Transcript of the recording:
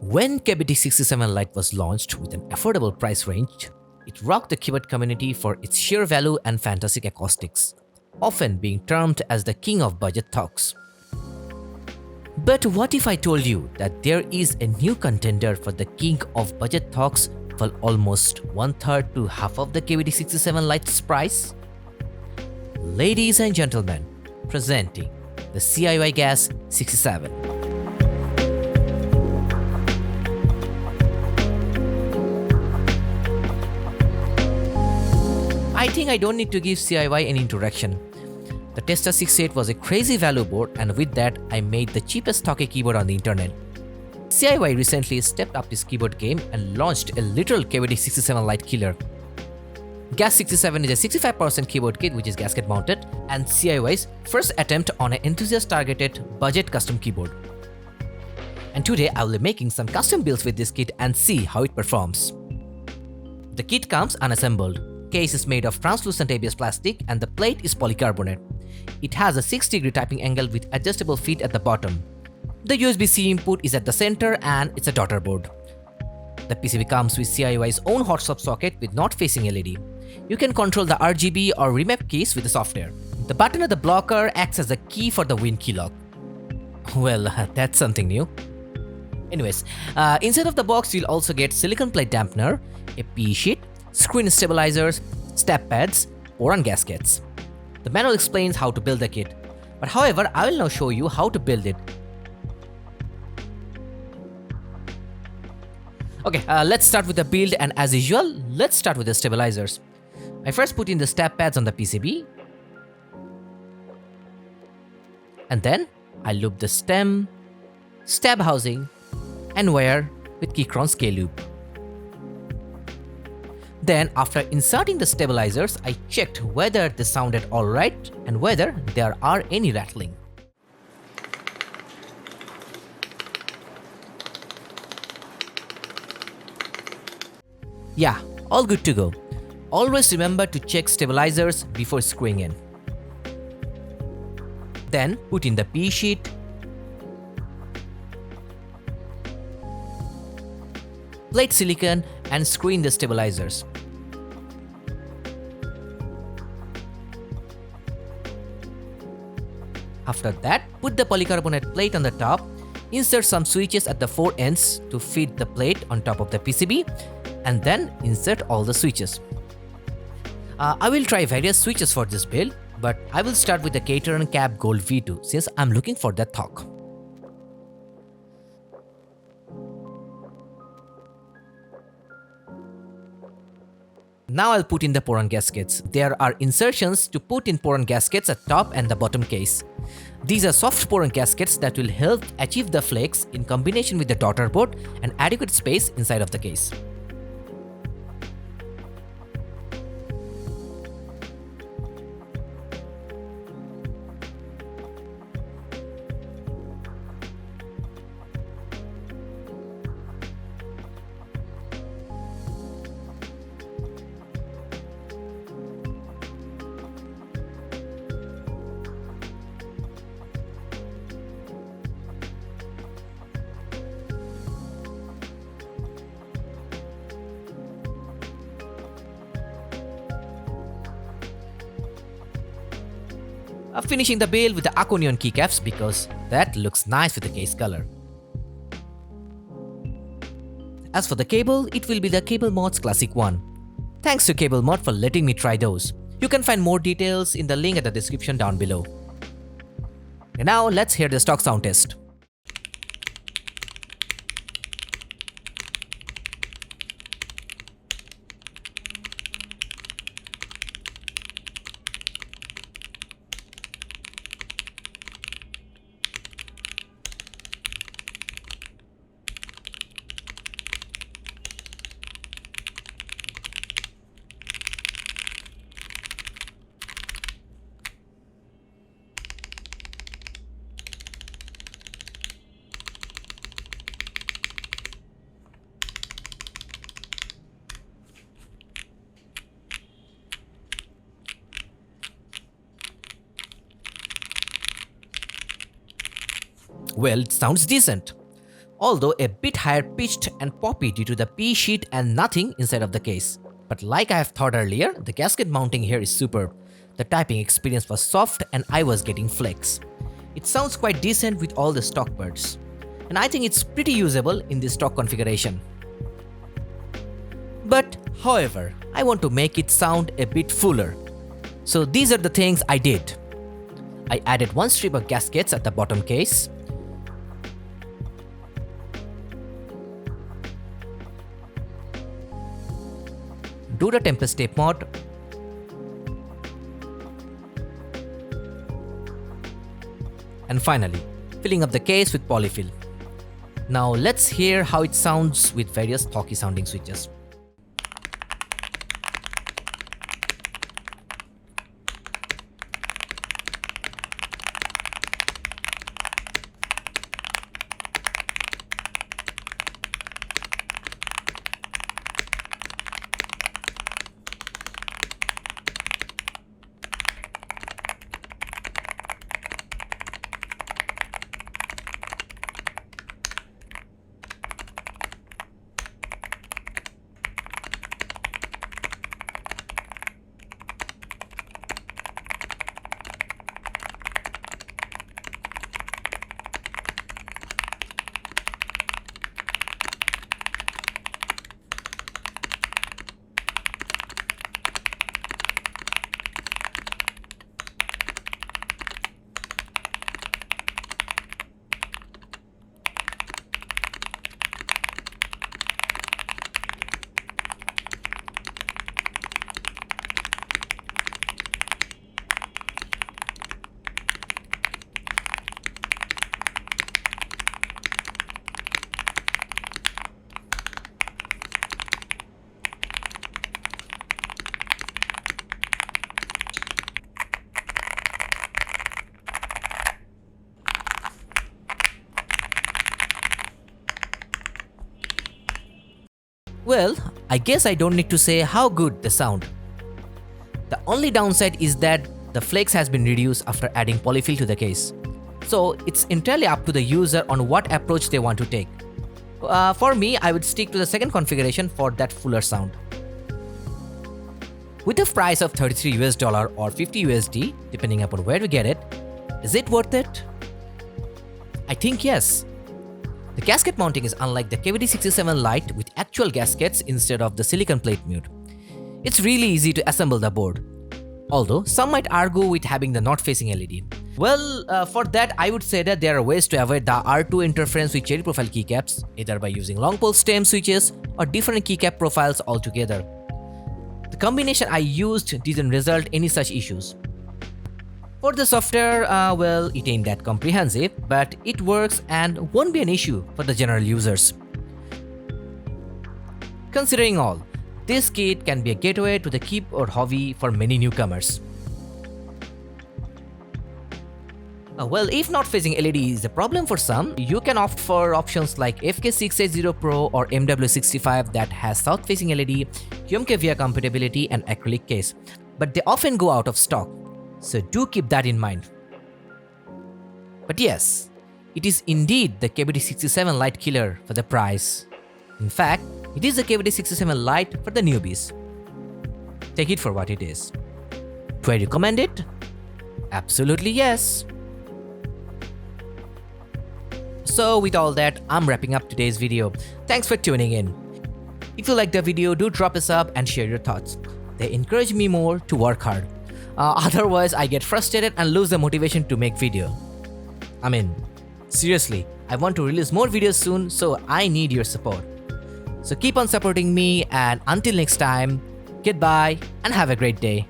When KBD67 Lite was launched with an affordable price range, it rocked the keyboard community for its sheer value and fantastic acoustics, often being termed as the king of budget thocks. But what if I told you that there is a new contender for the king of budget thocks for almost one-third to half of the KBD67 Lite's price? Ladies and gentlemen, presenting the CIY GAS67. I think I don't need to give CIY any introduction. The Tester 68 was a crazy value board, and with that I made the cheapest Tactile keyboard on the internet. CIY recently stepped up this keyboard game and launched a literal KBD67 Lite killer. GAS67 is a 65% keyboard kit which is gasket mounted, and CIY's first attempt on an enthusiast targeted budget custom keyboard. And today I will be making some custom builds with this kit and see how it performs. The kit comes unassembled. Case is made of translucent ABS plastic and the plate is polycarbonate. It has a 6-degree typing angle with adjustable feet at the bottom. The USB-C input is at the center and it's a daughter board. The PCB comes with CIY's own hot swap socket with not-facing LED. You can control the RGB or remap keys with the software. The button at the blocker acts as a key for the Win key lock. Well, that's something new. Anyways, inside of the box you'll also get silicone plate dampener, a PE sheet, screen stabilizers, step pads, or on gaskets. The manual explains how to build the kit, but however, I will now show you how to build it. Okay, let's start with the build, and as usual, let's start with the stabilizers. I first put in the step pads on the PCB, and then I loop the stem, stab housing, and wire with Keychron scale loop. Then, after inserting the stabilizers, I checked whether they sounded alright and whether there are any rattling. Yeah, all good to go. Always remember to check stabilizers before screwing in. Then put in the PE sheet, plate silicone and screw in the stabilizers. After that, put the polycarbonate plate on the top, insert some switches at the 4 ends to feed the plate on top of the PCB, and then insert all the switches. I will try various switches for this build, but I will start with the Gateron Cap Gold V2 since I'm looking for that thock. Now I'll put in the pour-on gaskets. There are insertions to put in pour-on gaskets at top and the bottom case. These are soft pour-on gaskets that will help achieve the flex in combination with the daughter board and adequate space inside of the case. Finishing the build with the aconion keycaps because that looks nice with the case color. As for the cable, it will be the Cable Mods Classic 1. Thanks to Cable Mod for letting me try those. You can find more details in the link at the description down below. And now let's hear the stock sound test. Well, it sounds decent. although a bit higher pitched and poppy due to the P sheet and nothing inside of the case. But like I have thought earlier, the gasket mounting here is superb. The typing experience was soft and I was getting flex. It sounds quite decent with all the stock buds. And I think it's pretty usable in this stock configuration. But however, I want to make it sound a bit fuller. So these are the things I did. I added one strip of gaskets at the bottom case. Do the Tempest tape mod. And finally, filling up the case with polyfill. Now let's hear how it sounds with various talky sounding switches. Well, I guess I don't need to say how good they sound. The only downside is that the flex has been reduced after adding polyfill to the case. So it's entirely up to the user on what approach they want to take. For me, I would stick to the second configuration for that fuller sound. With the price of $33 US or 50 USD, depending upon where we get it, is it worth it? I think yes. The gasket mounting is unlike the KBD67 Lite with actual gaskets instead of the silicon plate mute. It's really easy to assemble the board, although some might argue with having the not-facing LED. Well, for that I would say that there are ways to avoid the R2 interference with cherry profile keycaps, either by using long pole stem switches or different keycap profiles altogether. The combination I used didn't result any such issues. For the software, well, it ain't that comprehensive, but it works and won't be an issue for the general users. Considering all, this kit can be a gateway to the keyboard hobby for many newcomers. Well, if not facing LED is a problem for some, you can opt for options like FK680 Pro or MW65 that has south-facing LED, UHMWPE compatibility and acrylic case, but they often go out of stock. So do keep that in mind. But yes, it is indeed the KBD67 Lite killer for the price. In fact, it is the KBD67 Lite for the newbies. Take it for what it is. Do I recommend it? Absolutely yes. So with all that, I'm wrapping up today's video. Thanks for tuning in. If you like the video, do drop a sub and share your thoughts. They encourage me more to work hard. Otherwise, I get frustrated and lose the motivation to make video. I mean, seriously, I want to release more videos soon, so I need your support. So keep on supporting me, and until next time, goodbye and have a great day.